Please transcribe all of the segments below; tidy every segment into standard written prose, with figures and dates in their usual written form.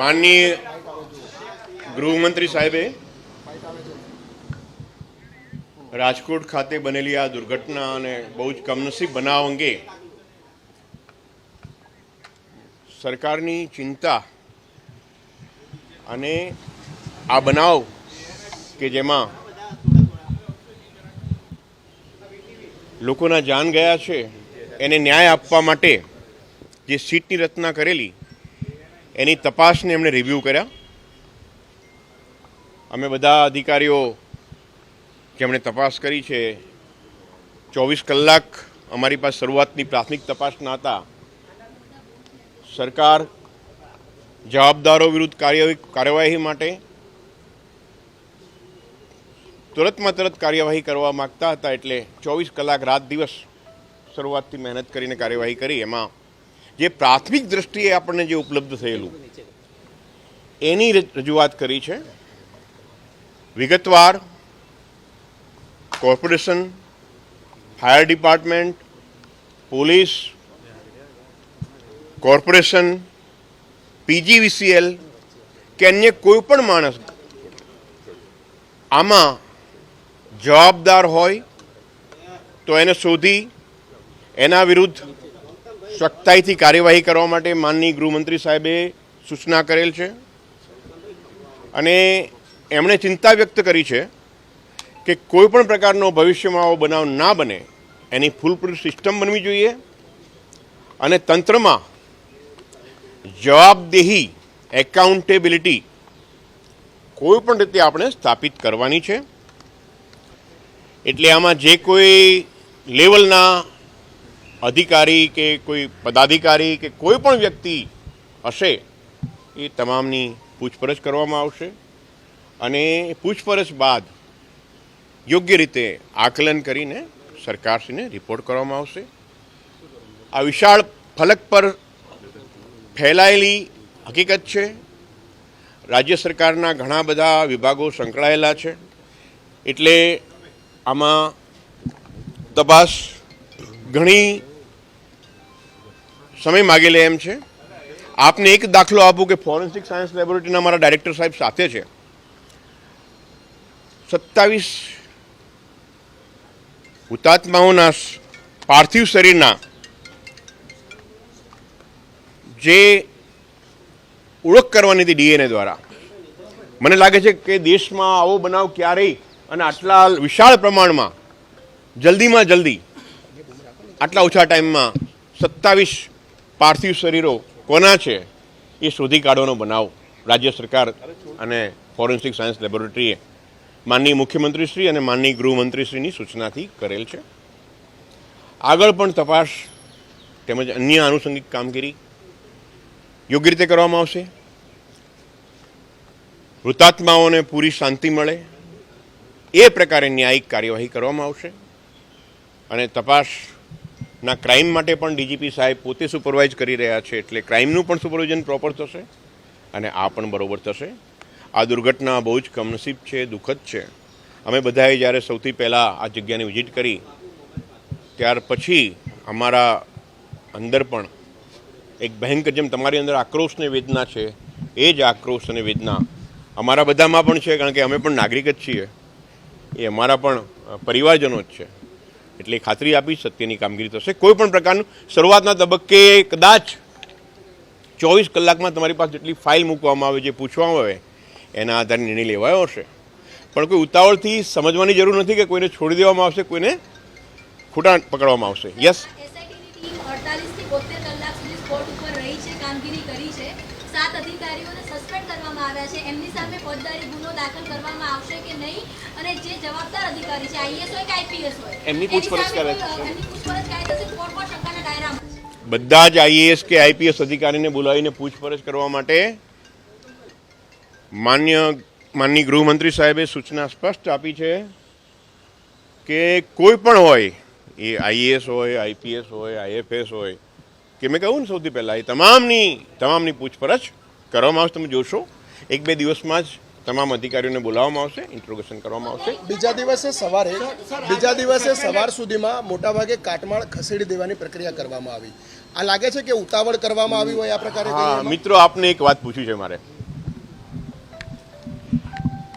માનનીય ગૃહમંત્રી સાહેબે રાજકોટ ખાતે બનેલી આ દુર્ઘટના અને બહુ જ કમનસીબ બનાવ અંગે સરકારની ચિંતા અને આ બનાવ કે જેમાં લોકોના જાન ગયા છે એને ન્યાય આપવા માટે જે સીટની રચના કરેલી એની તપાસને એમણે રિવ્યૂ કર્યા. અમે બધા અધિકારીઓ જેમણે તપાસ કરી છે 24 કલાક અમારી પાસે શરૂઆતની પ્રાથમિક તપાસના હતા. સરકાર જવાબદારો વિરુદ્ધ કાર્યવાહી માટે તુરંતમાં તરત કાર્યવાહી કરવા માગતા હતા, એટલે 24 કલાક રાત દિવસ શરૂઆતથી મહેનત કરીને કાર્યવાહી કરી. એમાં જે પ્રાથમિક દ્રષ્ટિએ આપણને જે ઉપલબ્ધ થયેલું એની રજૂઆત કરી છે. વિગતવાર corporation, fire department, police, corporation, PGVCL કે અન્ય કોઈ પણ માણસ આમાં જવાબદાર હોય તો એને શોધી એના વિરુદ્ધ સખ્તાઈથી કાર્યવાહી કરવા માટે માનનીય ગૃહમંત્રી સાહેબે સૂચના કરેલ છે. અને એમણે ચિંતા વ્યક્ત કરી છે કે કોઈ પણ પ્રકારનો ભવિષ્યમાં આવો બનાવ ના બને એની ફૂલપ્રૂફ સિસ્ટમ બનવી જોઈએ અને તંત્રમાં જવાબદેહી, એકાઉન્ટેબિલિટી કોઈ પણ રીતે આપણે સ્થાપિત કરવાની છે. એટલે આમાં જે કોઈ લેવલના અધિકારી કે કોઈ પદાધિકારી કે કોઈ પણ વ્યક્તિ હશે એ તમામની પૂછપરછ કરવામાં આવશે અને પૂછપરછ બાદ યોગ્ય રીતે આકલન કરીને સરકારશ્રીને રિપોર્ટ કરવામાં આવશે. આ વિશાળ ફલક પર ફેલાયેલી હકીકત છે. રાજ્ય સરકારના ઘણા બધા વિભાગો સંકળાયેલા છે, એટલે આમાં તપાસ ઘણી સમય માગી લે એમ છે. આપને એક દાખલો આપું કે ફોરેન્સિક સાયન્સ લેબોરેટરીના મારા ડાયરેક્ટર સાહેબ સાથે છે. 27 હુતાત્માઓના પાર્થિવ શરીરના જે ઓળખ કરવાની હતી ડીએનએ દ્વારા, મને લાગે છે કે દેશમાં આવો બનાવ ક્યારેય અને આટલા વિશાળ પ્રમાણમાં જલ્દીમાં જલ્દી આટલા ઓછા ટાઈમમાં 27 પાર્થિવ શરીરો કોના છે એ શોધી કાઢવાનો બનાવ રાજ્ય સરકાર અને ફોરેન્સિક સાયન્સ લેબોરેટરીએ માનનીય મુખ્યમંત્રીશ્રી અને માનનીય ગૃહમંત્રીશ્રીની સૂચનાથી કરેલ છે. આગળ પણ તપાસ તેમજ અન્ય આનુષંગિક કામગીરી યોગ્ય રીતે કરવામાં આવશે. હુતાત્માઓને પૂરી શાંતિ મળે એ પ્રકારે ન્યાયિક કાર્યવાહી કરવામાં આવશે. અને તપાસના ક્રાઇમ માટે પણ ડીજીપી સાહેબ પોતે સુપરવાઇઝ કરી રહ્યા છે, એટલે ક્રાઇમનું પણ સુપરવિઝન પ્રોપર થશે અને આ પણ બરાબર થશે. આ દુર્ઘટના બહુ જ કમનસીબ છે, દુઃખદ છે. અમે બધાએ જ્યારે સૌથી પહેલાં આ જગ્યાની વિઝિટ કરી ત્યાર પછી અમારા અંદર પણ એક ભયંકર, જેમ તમારી અંદર આક્રોશ અને વેદના છે એ જ આક્રોશ અને વેદના અમારા બધામાં પણ છે, કારણ કે અમે પણ નાગરિક જ છીએ, એ અમારા પણ પરિવારજનો જ છે. એટલે ખાતરી આપી સત્યની કામગીરી થશે. કોઈ પણ પ્રકારનું શરૂઆતના તબક્કે કદાચ 24 કલાકમાં તમારી પાસે જેટલી ફાઇલ મૂકવામાં આવે, જે પૂછવામાં આવે એના આધારે નિર્ણય લેવાયો હશે. પણ કોઈ ઉતાવળથી સમજવાની જરૂર નથી કે કોઈને છોડી દેવામાં આવશે, કોઈને ખોટા પકડવામાં આવશે. યસ, એમની પૂછપરછ કરે છે. બધા જ આઈએએસ કે આઈપીએસ અધિકારીને બોલાવીને પૂછપરછ કરવા માટે માનનીય ગૃહમંત્રી સાહેબે સૂચના સ્પષ્ટ આપી છે કે કોઈ પણ હોય, એ આઈએએસ હોય, આઈપીએસ હોય, આઈએફએસ હોય, કે મેં કહ્યું ને સૌથી પહેલાં એ તમામની પૂછપરછ કરવામાં આવશે. તમે જોશો 1-2 દિવસમાં જ તમામ અધિકારીઓને બોલાવવામાં આવશે, ઇન્ટ્રોગેશન કરવામાં આવશે. બીજા દિવસે સવાર સુધીમાં મોટાભાગે કાટમાળ ખસેડી દેવાની પ્રક્રિયા કરવામાં આવી. આ લાગે છે કે ઉતાવળ કરવામાં આવી હોય આ પ્રકારે? હા મિત્રો, આપને એક વાત પૂછવી છે મારે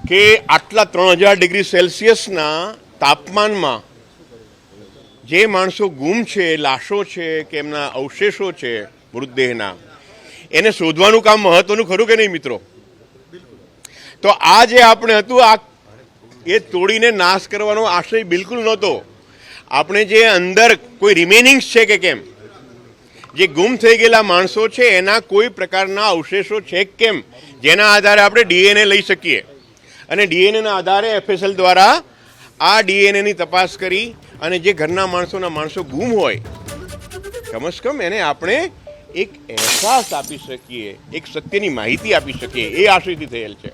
કે આટલા 3000 ડિગ્રી સેલ્સિયસના તાપમાનમાં જે માણસો ગુમ છે, લાશો છે કે એમના અવશેષો છે મૃતદેહના, એને શોધવાનું કામ મહત્વનું ખરું કે નહીં મિત્રો? તો આ જે આપણે હતું આ એ તોડીને નાશ કરવાનો આશય બિલકુલ નહોતો. આપણે જે અંદર કોઈ રિમેનિંગ્સ છે કે કેમ, જે ગુમ થઈ ગયેલા માણસો છે એના કોઈ પ્રકારના અવશેષો છે કેમ, જેના આધારે આપણે ડીએનએ લઈ શકીએ અને ડીએનએના આધારે એફએસએલ દ્વારા આ ડીએનએની તપાસ કરી અને જે ઘરના માણસો ગુમ હોય કમસે કમ એને આપણે એક અહેસાસ આપી શકીએ, એક સત્યની માહિતી આપી શકીએ, એ આશયથી થયેલ છે.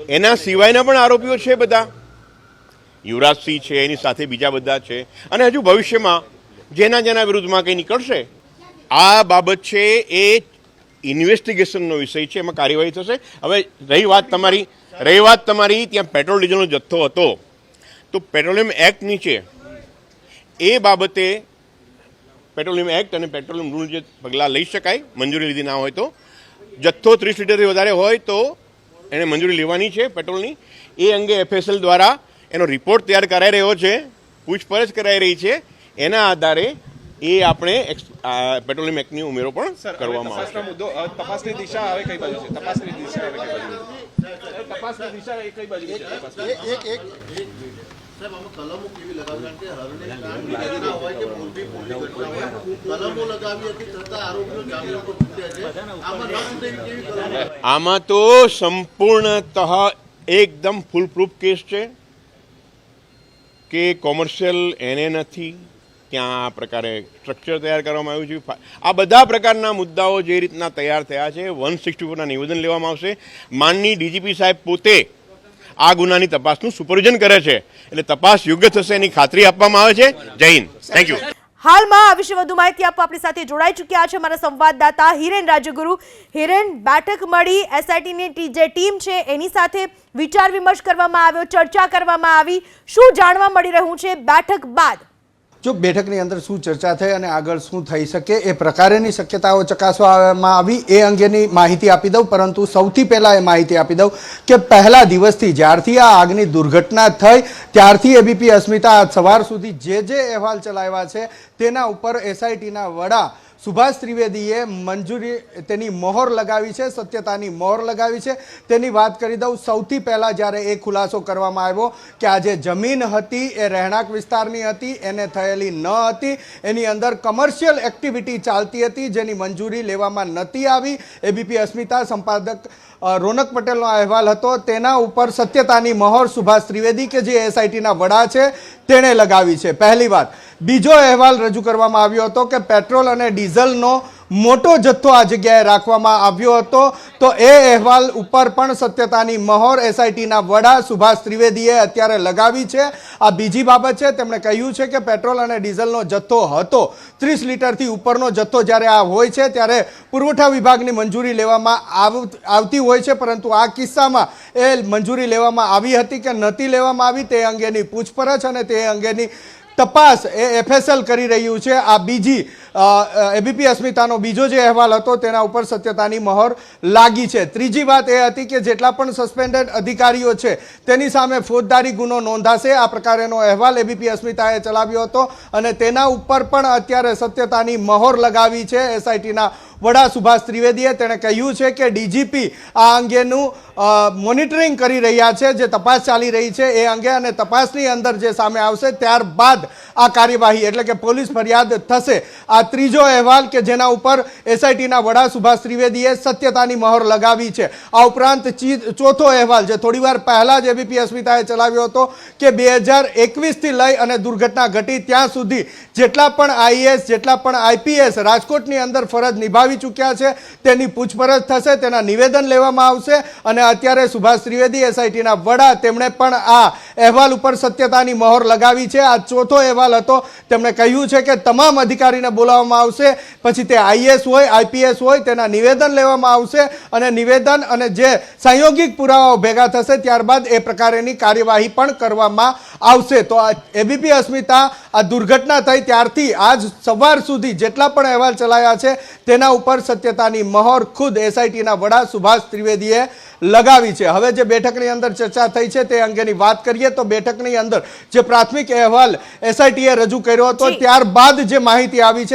એના સિવાયના પણ આરોપીઓ છે બધા, યુવરાજસિંહ છે, એની સાથે બીજા બધા છે અને હજુ ભવિષ્યમાં જેના વિરુદ્ધમાં કંઈ નીકળશે આ બાબત છે એ ઇન્વેસ્ટિગેશનનો વિષય છે, એમાં કાર્યવાહી થશે. હવે રહી વાત તમારી ત્યાં પેટ્રોલ ડીઝલનો જથ્થો હતો, તો પેટ્રોલિયમ એક્ટ નીચે એ બાબતે પેટ્રોલિયમ એક્ટ અને પેટ્રોલિયમ રૂલ જે પગલાં લઈ શકાય, મંજૂરી લીધી ના હોય તો, જથ્થો 30 લીટરથી વધારે હોય તો એને મંજૂરી લેવાની છે પેટ્રોલની. એ અંગે એફએસએલ દ્વારા એનો રિપોર્ટ તૈયાર કરાઈ રહ્યો છે, પૂછપરછ કરાઈ રહી છે. એના આધારે એ આપણે પેટ્રોલિયમ એક્ટની ઉમેરો પણ કરવામાં આવશે. તપાસની દિશા હવે કઈ બાજુ છે? તપાસની દિશા હવે કઈ બાજુ છે? તપાસની દિશા એ કઈ બાજુ છે? સાહેબ, આમાં કલમો કેવી લગાવી? કારણ કે હરણે ના હોય કે મોરબી પોલીસ ઘટના હોય, કલમો લગાવી હતી છતાં આરોપીઓ જામીન પર છૂટ્યા છે. આમાં ન છૂટે કેવી કલમો? આમાં તો સંપૂર્ણતઃ એકદમ ફૂલ પ્રૂફ કેસ છે કે કોમર્શિયલ એને નથી, ત્યાં આ પ્રકારે સ્ટ્રક્ચર તૈયાર કરવામાં આવ્યું છે. આ બધા પ્રકારના મુદ્દાઓ જે રીતના તૈયાર થયા છે 164ના નિવેદન લેવામાં આવશે. માનની ડીજીપી સાહેબ પોતે આ ગુનાની તપાસનું સુપરવિઝન કરે છે, એટલે તપાસ યોગ્ય થશે એની ખાતરી આપવામાં આવે છે. જય હિન્દ, થેન્ક યુ. હાલમાં આ વિશે વધુ માહિતી આપવા આપણી સાથે જોડાઈ ચૂક્યા છે અમારા સંવાદદાતા હિરેન રાજગુરુ. હિરેન, બેઠક મળી, એસઆઈટીની જે ટીમ છે એની સાથે વિચાર વિમર્શ કરવામાં આવ્યો, ચર્ચા કરવામાં આવી, શું જાણવા મળી રહ્યું છે બેઠક બાદ? જો બેઠકની અંદર શું ચર્ચા થઈ અને આગળ શું થઈ શકે એ પ્રકારેની શક્યતાઓ ચકાસવામાં આવી એ અંગેની માહિતી આપી દઉં. પરંતુ સૌથી પહેલાં એ માહિતી આપી દઉં કે પહેલા દિવસથી જ્યારથી આ આગની દુર્ઘટના થઈ ત્યારથી એબીપી અસ્મિતા આજ સવાર સુધી જે અહેવાલ ચલાવ્યા છે તેના ઉપર એસઆઈટીના વડા સુભાષ ત્રિવેદીએ મંજૂરી તેની મોહર લગાવી છે, સત્યતાની મોહર લગાવી છે. તેની વાત કરી દઉં. સૌથી પહેલાં જ્યારે એ ખુલાસો કરવામાં આવ્યો કે આ જે જમીન હતી એ રહેણાંક વિસ્તારની હતી, એને થયેલી ન હતી, એની અંદર કમર્શિયલ એક્ટિવિટી ચાલતી હતી જેની મંજૂરી લેવામાં નહોતી આવી. એબીપી અસ્મિતા સંપાદક રોનક પટેલનો અહેવાલ હતો, તેના ઉપર સત્યતાની મહોર સુભાષ ત્રિવેદી કે જે એસઆઈટીના વડા છે તેણે લગાવી છે. પહેલી વાત. બીજો અહેવાલ રજૂ કરવામાં આવ્યો હતો કે પેટ્રોલ અને ડીઝલનો મોટો જથ્થો આ જગ્યાએ રાખવામાં આવ્યો હતો, તો એ અહેવાલ ઉપર પણ સત્યતાની મહોર એસઆઈટીના વડા સુભાષ ત્રિવેદીએ અત્યારે લગાવી છે. આ બીજી બાબત છે. તેમણે કહ્યું છે કે પેટ્રોલ અને ડીઝલનો જથ્થો હતો, 30 લીટરથી ઉપરનો જથ્થો જ્યારે આ હોય છે ત્યારે પુરવઠા વિભાગની મંજૂરી લેવામાં આવતી હોય છે, પરંતુ આ કિસ્સામાં એ મંજૂરી લેવામાં આવી હતી કે નહોતી લેવામાં આવી તે અંગેની પૂછપરછ અને તે અંગેની તપાસ એ એફએસએલ કરી રહ્યું છે. આ બીજી એબીપી અસ્મિતાનો બીજો જે અહેવાલ હતો તેના ઉપર સત્યતાની મહોર લાગી છે. ત્રીજી વાત એ હતી કે જેટલા પણ સસ્પેન્ડેડ અધિકારીઓ છે તેની સામે ફોજદારી ગુનો નોંધાશે, આ પ્રકારેનો અહેવાલ એબીપી અસ્મિતાએ ચલાવ્યો હતો અને તેના ઉપર પણ અત્યારે સત્યતાની મહોર લગાવી છે એસઆઈટીના વડા સુભાષ ત્રિવેદીએ. તેણે કહ્યું છે કે ડીજીપી આ અંગેનું મોનિટરિંગ કરી રહ્યા છે, જે તપાસ ચાલી રહી છે એ અંગે, અને તપાસની અંદર જે સામે આવશે ત્યારબાદ આ કાર્યવાહી એટલે કે પોલીસ ફરિયાદ થશે. આ ત્રીજો અહેવાલ કે જેના ઉપર એસઆઈટીના વડા સુભાષ ત્રિવેદીએ સત્યતાની મહોર લગાવી છે. આ ઉપરાંત ચોથો અહેવાલ જે થોડીવાર પહેલા જ એબીપી અસ્મિતાએ ચલાવ્યો હતો કે 2021થી લઈ અને દુર્ઘટના ઘટી ત્યાં સુધી જેટલા પણ આઈએએસ, જેટલા પણ આઈપીએસ રાજકોટની અંદર ફરજ નિભાવી ચૂક્યા છે તેની પૂછપરછ થશે, તેના નિવેદન લેવામાં આવશે. અને અત્યારે સુભાષ ત્રિવેદી એસઆઈટીના વડા તેમણે પણ આ અહેવાલ ઉપર સત્યતાની મહોર લગાવી છે. આ ચોથો અહેવાલ હતો. તેમણે કહ્યું છે કે તમામ અધિકારીને બોલાવવામાં આવશે, પછી તે આઈએસ હોય, આઈપીએસ હોય, તેના નિવેદન લેવામાં આવશે અને નિવેદન અને જે સંયોગિક પુરાવાઓ ભેગા થશે ત્યારબાદ એ પ્રકારેની કાર્યવાહી પણ કરવામાં આવશે. તો આ એબીપી અસ્મિતા આ દુર્ઘટના થઈ ત્યારથી આજ સવાર સુધી જેટલા પણ અહેવાલ ચલાયા છે તેના ઉપર સત્યતાની મહોર ખુદ એસઆઈટીના વડા સુભાષ ત્રિવેદીએ લગાવી છે. હવે જે બેઠકની અંદર ચર્ચા થઈ છે તે અંગેની વાત કરીએ તો બેઠકની અંદર જે પ્રાથમિક અહેવાલ એસઆઈટીએ રજૂ કર્યો હતો ત્યારબાદ જે માહિતી આવી છે